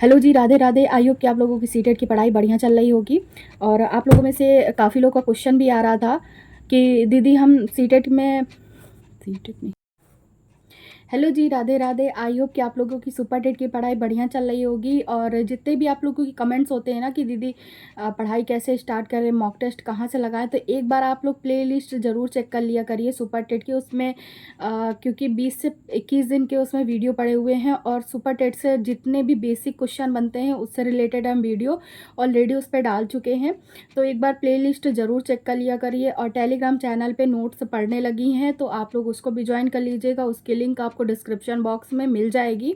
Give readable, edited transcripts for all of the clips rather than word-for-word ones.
Hello ji, Radhe Radhe. I hope कि आप लोगों की सीटेट की पढ़ाई बढ़िया चल रही होगी। और आप लोगों में से काफ़ी लोगों का क्वेश्चन भी आ रहा था कि दीदी हम सीटेट में hello ji, Radhe Radhe. I hope कि आप लोगों की सुपर टेट की पढ़ाई बढ़िया चल रही होगी। और जितने भी आप लोगों की कमेंट्स होते हैं ना कि दीदी पढ़ाई कैसे स्टार्ट करें, मॉक टेस्ट कहाँ से लगाएं, तो एक बार आप लोग प्लेलिस्ट ज़रूर चेक कर लिया करिए सुपर टेट की। उसमें क्योंकि 20 से 21 दिन के उसमें वीडियो पड़े हुए हैं और सुपर टेट से जितने भी बेसिक क्वेश्चन बनते हैं उससे रिलेटेड हम वीडियो ऑलरेडी उस पर डाल चुके हैं। तो एक बार प्लेलिस्ट ज़रूर चेक कर लिया करिए। और टेलीग्राम चैनल पे नोट्स पढ़ने लगी हैं तो आप लोग उसको भी ज्वाइन कर लीजिएगा। उसकी लिंक आपको डिस्क्रिप्शन बॉक्स में मिल जाएगी।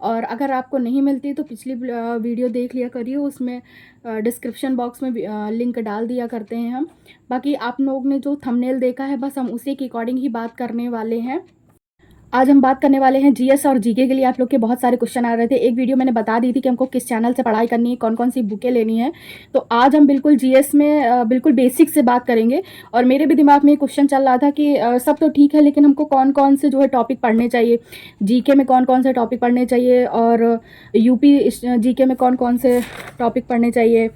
और अगर आपको नहीं मिलती तो पिछली वीडियो देख लिया करिए, उसमें डिस्क्रिप्शन बॉक्स में लिंक डाल दिया करते हैं हम। बाकी आप लोग ने जो थंबनेल देखा है बस हम उसी के अकॉर्डिंग ही बात करने वाले हैं। आज हम बात करने वाले हैं जीएस और जीके के लिए आप लोग के बहुत सारे क्वेश्चन आ रहे थे। एक वीडियो मैंने बता दी थी कि हमको किस चैनल से पढ़ाई करनी है, कौन कौन सी बुकें लेनी है। तो आज हम बिल्कुल जीएस में बिल्कुल बेसिक से बात करेंगे। और मेरे भी दिमाग में क्वेश्चन चल रहा था कि सब तो ठीक है लेकिन हमको कौन कौन से जो है टॉपिक पढ़ने चाहिए, जीके में कौन कौन से टॉपिक पढ़ने चाहिए और यूपी जीके में कौन कौन से टॉपिक पढ़ने चाहिए,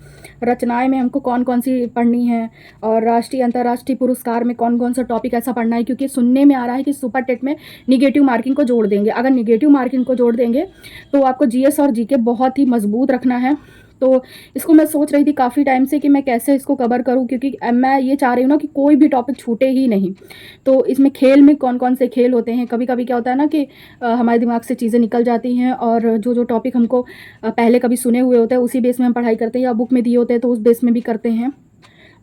रचनाएं में हमको कौन कौन सी पढ़नी है, और राष्ट्रीय अंतर्राष्ट्रीय पुरस्कार में कौन कौन सा टॉपिक ऐसा पढ़ना है। क्योंकि सुनने में आ रहा है कि सुपर टेट में निगेटिव मार्किंग को जोड़ देंगे। अगर निगेटिव मार्किंग को जोड़ देंगे तो आपको जीएस और जीके बहुत ही मजबूत रखना है। तो इसको मैं सोच रही थी काफ़ी टाइम से कि मैं कैसे इसको कवर करूं, क्योंकि मैं ये चाह रही हूँ ना कि कोई भी टॉपिक छूटे ही नहीं। तो इसमें खेल में कौन कौन से खेल होते हैं, कभी कभी क्या होता है ना कि हमारे दिमाग से चीज़ें निकल जाती हैं और जो जो टॉपिक हमको पहले कभी सुने हुए होते हैं उसी बेस में हम पढ़ाई करते हैं, या बुक में दिए होते हैं तो उस बेस में भी करते हैं।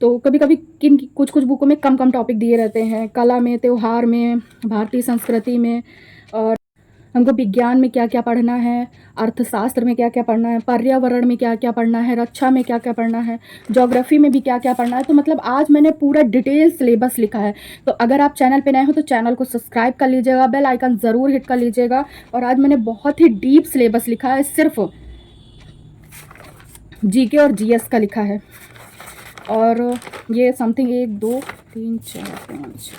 तो कभी कभी कुछ कुछ बुकों में कम कम टॉपिक दिए रहते हैं, कला में, त्यौहार में, भारतीय संस्कृति में, और हमको विज्ञान में क्या क्या पढ़ना है, अर्थशास्त्र में क्या क्या पढ़ना है, पर्यावरण में क्या क्या पढ़ना है, रक्षा में क्या क्या पढ़ना है, ज्योग्राफी में भी क्या क्या पढ़ना है। तो मतलब आज मैंने पूरा डिटेल सिलेबस लिखा है। तो अगर आप चैनल पे नए हो तो चैनल को सब्सक्राइब कर लीजिएगा, बेल आइकन ज़रूर हिट कर लीजिएगा। और आज मैंने बहुत ही डीप सिलेबस लिखा है, सिर्फ जीके और जीएस का लिखा है। और ये समथिंग 1 2 3 4 5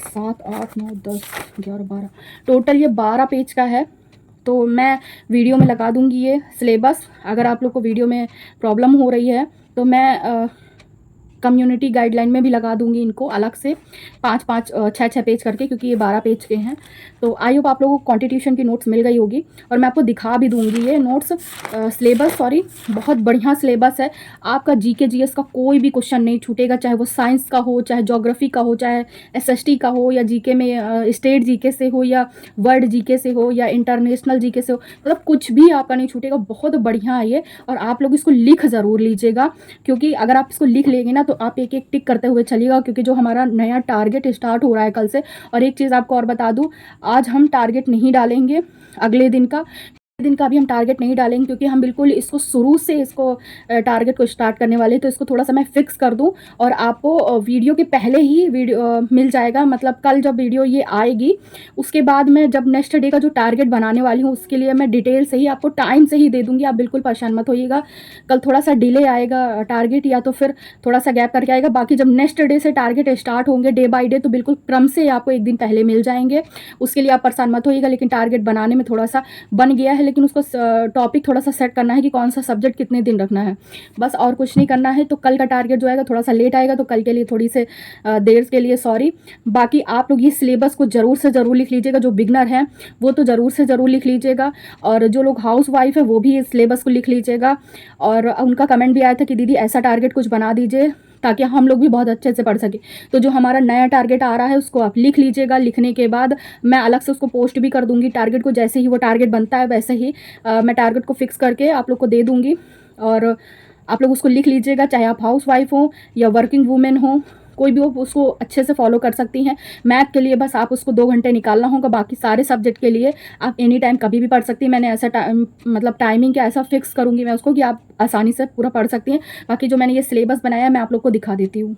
7 8 9 10 11 12 टोटल ये 12 पेज का है। तो मैं वीडियो में लगा दूंगी ये सिलेबस। अगर आप लोग को वीडियो में प्रॉब्लम हो रही है तो मैं कम्युनिटी गाइडलाइन में भी लगा दूंगी इनको अलग से 5-5 6-6 पेज करके, क्योंकि ये 12 पेज के हैं। तो आई होप आप लोगों को कॉन्स्टिट्यूशन की नोट्स मिल गई होगी और मैं आपको दिखा भी दूंगी ये नोट्स। सिलेबस सॉरी बहुत बढ़िया सिलेबस है। आपका जीके जीएस का कोई भी क्वेश्चन नहीं छूटेगा, चाहे वो साइंस का हो, चाहे ज्योग्राफी का हो, चाहे एसएसटी का हो, या जीके में स्टेट जीके से हो, या वर्ल्ड जीके से हो, या इंटरनेशनल जीके से हो। मतलब कुछ भी आपका नहीं छूटेगा, बहुत बढ़िया है ये। और आप लोग इसको लिख ज़रूर लीजिएगा, क्योंकि अगर आप इसको लिख लेंगे ना तो आप एक एक टिक करते हुए चलिएगा, क्योंकि जो हमारा नया टारगेट स्टार्ट हो रहा है कल से। और एक चीज़ आपको और बता दूं, आज हम टारगेट नहीं डालेंगे अगले दिन का भी हम टारगेट नहीं डालेंगे, क्योंकि हम बिल्कुल इसको शुरू से इसको टारगेट को स्टार्ट करने वाले हैं। तो इसको थोड़ा सा मैं फिक्स कर दूं और आपको वीडियो के पहले ही वीडियो मिल जाएगा। मतलब कल जब वीडियो ये आएगी उसके बाद मैं जब नेक्स्ट डे का जो टारगेट बनाने वाली हूँ उसके लिए मैं डिटेल से ही आपको टाइम से ही दे दूँगी। आप बिल्कुल परेशान मत होइएगा। कल थोड़ा सा डिले आएगा टारगेट, या तो फिर थोड़ा सा गैप करके आएगा। बाकी जब नेक्स्ट डे से टारगेट स्टार्ट होंगे डे बाई डे तो बिल्कुल क्रम से आपको एक दिन पहले मिल जाएंगे। उसके लिए आप परेशान मत होइएगा। लेकिन टारगेट बनाने में थोड़ा सा बन गया है, लेकिन उसको टॉपिक थोड़ा सा सेट करना है कि कौन सा सब्जेक्ट कितने दिन रखना है, बस और कुछ नहीं करना है। तो कल का टारगेट जो आएगा थोड़ा सा लेट आएगा, तो कल के लिए थोड़ी से देर के लिए सॉरी। बाकी आप लोग ये सिलेबस को ज़रूर से ज़रूर लिख लीजिएगा। जो बिगनर है वो तो ज़रूर से ज़रूर लिख लीजिएगा, और जो लोग हाउस वाइफ है वो भी इस सिलेबस को लिख लीजिएगा। और उनका कमेंट भी आया था कि दीदी ऐसा टारगेट कुछ बना दीजिए ताकि हम लोग भी बहुत अच्छे से पढ़ सकें। तो जो हमारा नया टारगेट आ रहा है उसको आप लिख लीजिएगा। लिखने के बाद मैं अलग से उसको पोस्ट भी कर दूंगी टारगेट को। जैसे ही वो टारगेट बनता है वैसे ही मैं टारगेट को फिक्स करके आप लोग को दे दूंगी, और आप लोग उसको लिख लीजिएगा। चाहे आप हाउस वाइफ हो या वर्किंग वूमेन हो, कोई भी हो उसको अच्छे से फॉलो कर सकती हैं। मैथ के लिए बस आप उसको 2 घंटे निकालना होगा, बाकी सारे सब्जेक्ट के लिए आप एनी टाइम कभी भी पढ़ सकती हैं। मैंने ऐसा मतलब टाइमिंग का ऐसा फिक्स करूँगी मैं उसको कि आप आसानी से पूरा पढ़ सकती हैं। बाकी जो मैंने ये सिलेबस बनाया है मैं आप लोग को दिखा देती हूँ।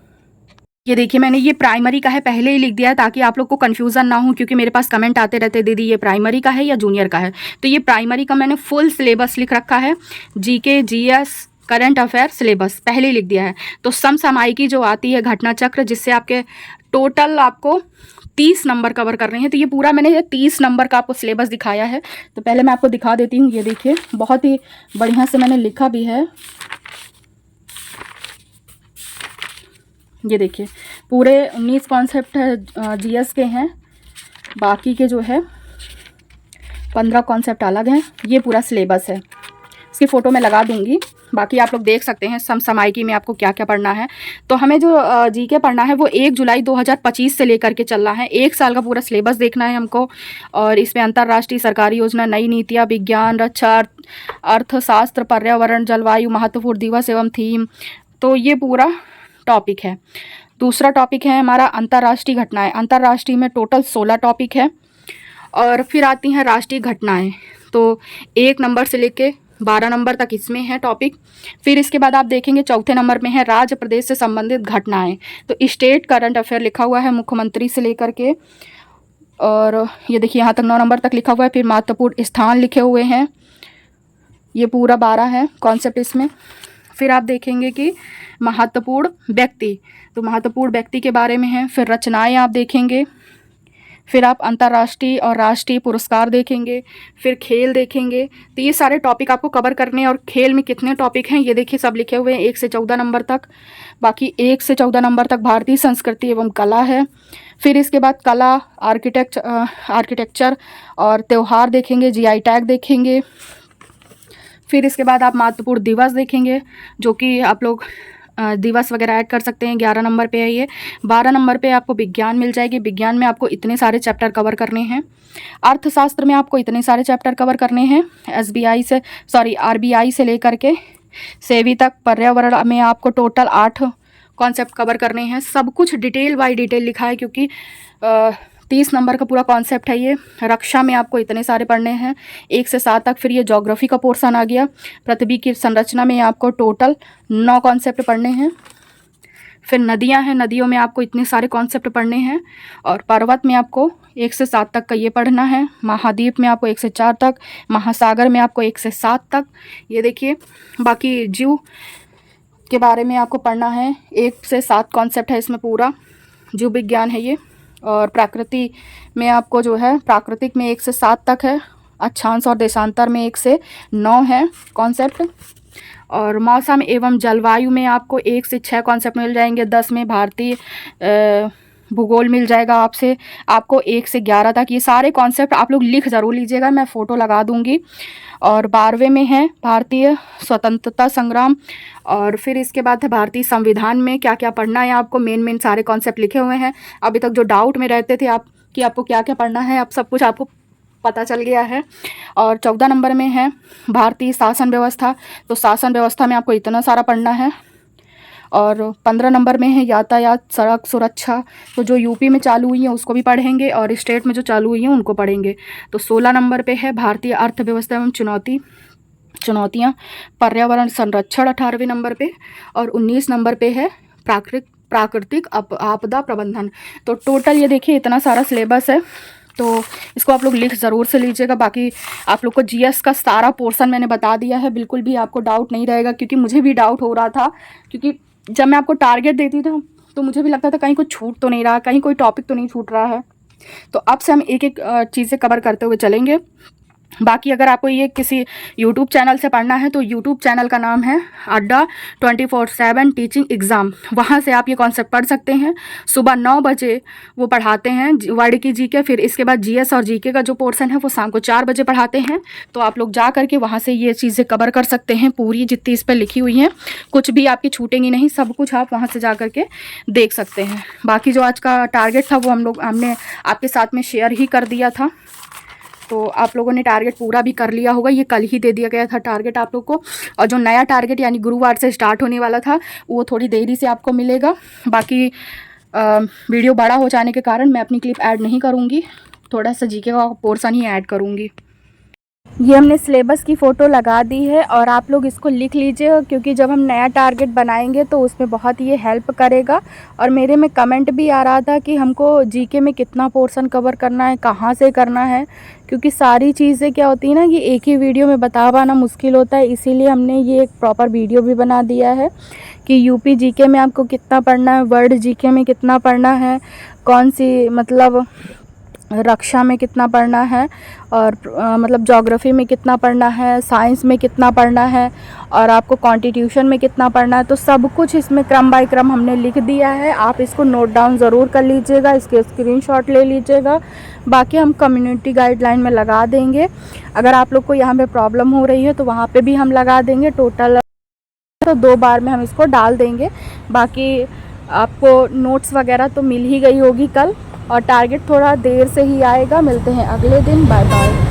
ये देखिए मैंने ये प्राइमरी का है पहले ही लिख दिया है ताकि आप लोग को कंफ्यूजन ना हो, क्योंकि मेरे पास कमेंट आते रहते दीदी ये प्राइमरी का है या जूनियर का है। तो ये प्राइमरी का मैंने फुल सिलेबस लिख रखा है। GK GS current affair syllabus पहले ही लिख दिया है। तो समसामयिकी जो आती है घटना चक्र, जिससे आपके टोटल आपको 30 नंबर कवर कर रहे हैं। तो ये पूरा मैंने 30 नंबर का आपको सिलेबस दिखाया है। तो पहले मैं आपको दिखा देती हूँ। ये देखिए, बहुत ही बढ़िया से मैंने लिखा भी है। ये देखिए, पूरे 19 कॉन्सेप्ट है जीएस के हैं, बाकी के जो है 15 कॉन्सेप्ट अलग हैं। ये पूरा सिलेबस है, इसकी फ़ोटो मैं लगा दूंगी, बाकी आप लोग देख सकते हैं समसामयिकी में आपको क्या क्या पढ़ना है। तो हमें जो जीके पढ़ना है वो 1 जुलाई 2025 से लेकर के चलना है। 1 साल का पूरा सिलेबस देखना है हमको। और इसमें अंतर्राष्ट्रीय सरकारी योजना, नई नीतियाँ, विज्ञान, रक्षा, अर्थशास्त्र, पर्यावरण, जलवायु, महत्वपूर्ण दिवस एवं थीम। तो ये पूरा टॉपिक है। दूसरा टॉपिक है हमारा अंतर्राष्ट्रीय घटनाएं। अंतर्राष्ट्रीय में टोटल 16 टॉपिक है। और फिर आती हैं राष्ट्रीय घटनाएं, तो 1 नंबर से लेके 12 नंबर तक इसमें है टॉपिक। फिर इसके बाद आप देखेंगे चौथे नंबर में है राज्य प्रदेश से संबंधित घटनाएं। तो स्टेट करंट अफेयर लिखा हुआ है, मुख्यमंत्री से लेकर के, और ये देखिए यहाँ तक 9 नंबर तक लिखा हुआ है। फिर महत्वपूर्ण स्थान लिखे हुए हैं, ये पूरा 12 है कॉन्सेप्ट इसमें। फिर आप देखेंगे कि महत्वपूर्ण व्यक्ति, तो महत्वपूर्ण व्यक्ति के बारे में है। फिर रचनाएं आप देखेंगे। फिर आप अंतर्राष्ट्रीय और राष्ट्रीय पुरस्कार देखेंगे। फिर खेल देखेंगे। तो ये सारे टॉपिक आपको कवर करने हैं। और खेल में कितने टॉपिक हैं ये देखिए, सब लिखे हुए हैं 1 से 14 नंबर तक। बाकी 1 से 14 नंबर तक भारतीय संस्कृति एवं कला है। फिर इसके बाद कला, आर्किटेक्चर और त्यौहार देखेंगे, जीआई टैग देखेंगे। फिर इसके बाद आप महत्वपूर्ण दिवस देखेंगे, जो कि आप लोग दिवस वगैरह ऐड कर सकते हैं। 11 नंबर पे है ये। 12 नंबर पे आपको विज्ञान मिल जाएगी। विज्ञान में आपको इतने सारे चैप्टर कवर करने हैं। अर्थशास्त्र में आपको इतने सारे चैप्टर कवर करने हैं, आरबीआई से लेकर के सेवी तक। पर्यावरण में आपको टोटल 8 कॉन्सेप्ट कवर करने हैं। सब कुछ डिटेल बाय डिटेल लिखा है, क्योंकि 30 नंबर का पूरा कॉन्सेप्ट है ये। रक्षा में आपको इतने सारे पढ़ने हैं 1 से 7 तक। फिर ये ज्योग्राफी का पोर्शन आ गया। पृथ्वी की संरचना में आपको टोटल 9 कॉन्सेप्ट पढ़ने हैं। फिर नदियां हैं, नदियों में आपको इतने सारे कॉन्सेप्ट पढ़ने हैं। और पर्वत में आपको 1 से 7 तक का ये पढ़ना है। महाद्वीप में आपको 1 से 4 तक। महासागर में आपको 1 से 7 तक। ये देखिए, बाकी जीव के बारे में आपको पढ़ना है। 1 से 7 कॉन्सेप्ट है इसमें, पूरा जीव विज्ञान है ये। और प्रकृति में आपको जो है, प्राकृतिक में 1 से 7 तक है। अक्षांश और देशांतर में 1 से 9 है कॉन्सेप्ट। और मौसम एवं जलवायु में आपको 1 से 6 कॉन्सेप्ट मिल जाएंगे। 10 में भारतीय भूगोल मिल जाएगा आपको 1 से 11 तक। ये सारे कॉन्सेप्ट आप लोग लिख ज़रूर लीजिएगा, मैं फ़ोटो लगा दूंगी। और 12वें में है भारतीय स्वतंत्रता संग्राम। और फिर इसके बाद है भारतीय संविधान में क्या क्या पढ़ना है आपको। मेन सारे कॉन्सेप्ट लिखे हुए हैं। अभी तक जो डाउट में रहते थे आप कि आपको क्या क्या पढ़ना है, अब सब कुछ आपको पता चल गया है। और 14 नंबर में है भारतीय शासन व्यवस्था। तो शासन व्यवस्था में आपको इतना सारा पढ़ना है। और 15 नंबर में है यातायात, सड़क सुरक्षा। तो जो यूपी में चालू हुई हैं उसको भी पढ़ेंगे, और स्टेट में जो चालू हुई हैं उनको पढ़ेंगे। तो 16 नंबर पे है भारतीय अर्थव्यवस्था एवं चुनौतियाँ, पर्यावरण संरक्षण 18वें नंबर पे। और 19 नंबर पे है प्राकृतिक आपदा प्रबंधन। तो टोटल ये देखिए इतना सारा सिलेबस है। तो इसको आप लोग लिख ज़रूर से लीजिएगा। बाकी आप लोग को जीएस का सारा पोर्शन मैंने बता दिया है, बिल्कुल भी आपको डाउट नहीं रहेगा, क्योंकि मुझे भी डाउट हो रहा था। क्योंकि जब मैं आपको टारगेट देती थी तो मुझे भी लगता था कहीं कुछ छूट तो नहीं रहा, कहीं कोई टॉपिक तो नहीं छूट रहा है। तो अब से हम एक एक चीज़ें कवर करते हुए चलेंगे। बाकी अगर आपको ये किसी यूट्यूब चैनल से पढ़ना है तो यूट्यूब चैनल का नाम है अड्डा 24/7 टीचिंग एग्ज़ाम। वहाँ से आप ये कॉन्सेप्ट पढ़ सकते हैं। सुबह 9 बजे वो पढ़ाते हैं वर्ड की जीके। फिर इसके बाद जीएस और जीके का जो पोर्शन है वो शाम को 4 बजे पढ़ाते हैं। तो आप लोग जा करके वहाँ से ये चीज़ें कवर कर सकते हैं, पूरी जितनी इस पर लिखी हुई हैं। कुछ भी आपकी छूटेंगी नहीं, सब कुछ आप वहाँ से जा करके देख सकते हैं। बाकी जो आज का टारगेट था वो हमने आपके साथ में शेयर ही कर दिया था। तो आप लोगों ने टारगेट पूरा भी कर लिया होगा। ये कल ही दे दिया गया था टारगेट आप लोग को। और जो नया टारगेट यानी गुरुवार से स्टार्ट होने वाला था वो थोड़ी देरी से आपको मिलेगा। बाकी वीडियो बड़ा हो जाने के कारण मैं अपनी क्लिप ऐड नहीं करूँगी, थोड़ा सा जीके का पोर्शन ही ऐड करूँगी। ये हमने सिलेबस की फ़ोटो लगा दी है और आप लोग इसको लिख लीजिएगा, क्योंकि जब हम नया टारगेट बनाएंगे तो उसमें बहुत ये हेल्प करेगा। और मेरे में कमेंट भी आ रहा था कि हमको जीके में कितना पोर्शन कवर करना है, कहाँ से करना है, क्योंकि सारी चीज़ें क्या होती है ना कि एक ही वीडियो में बता पाना मुश्किल होता है। इसीलिए हमने ये एक प्रॉपर वीडियो भी बना दिया है कि यूपी जीके में आपको कितना पढ़ना है, वर्ल्ड जीके में कितना पढ़ना है, कौन सी मतलब रक्षा में कितना पढ़ना है, और मतलब ज्योग्राफी में कितना पढ़ना है, साइंस में कितना पढ़ना है, और आपको कॉन्स्टिट्यूशन में कितना पढ़ना है। तो सब कुछ इसमें क्रम बाय क्रम हमने लिख दिया है। आप इसको नोट डाउन ज़रूर कर लीजिएगा, इसके स्क्रीनशॉट ले लीजिएगा। बाकी हम कम्युनिटी गाइडलाइन में लगा देंगे। अगर आप लोग को यहाँ पे प्रॉब्लम हो रही है तो वहाँ पे भी हम लगा देंगे। टोटल तो 2 बार में हम इसको डाल देंगे। बाकी आपको नोट्स वगैरह तो मिल ही गई होगी कल, और टारगेट थोड़ा देर से ही आएगा। मिलते हैं अगले दिन। Bye bye.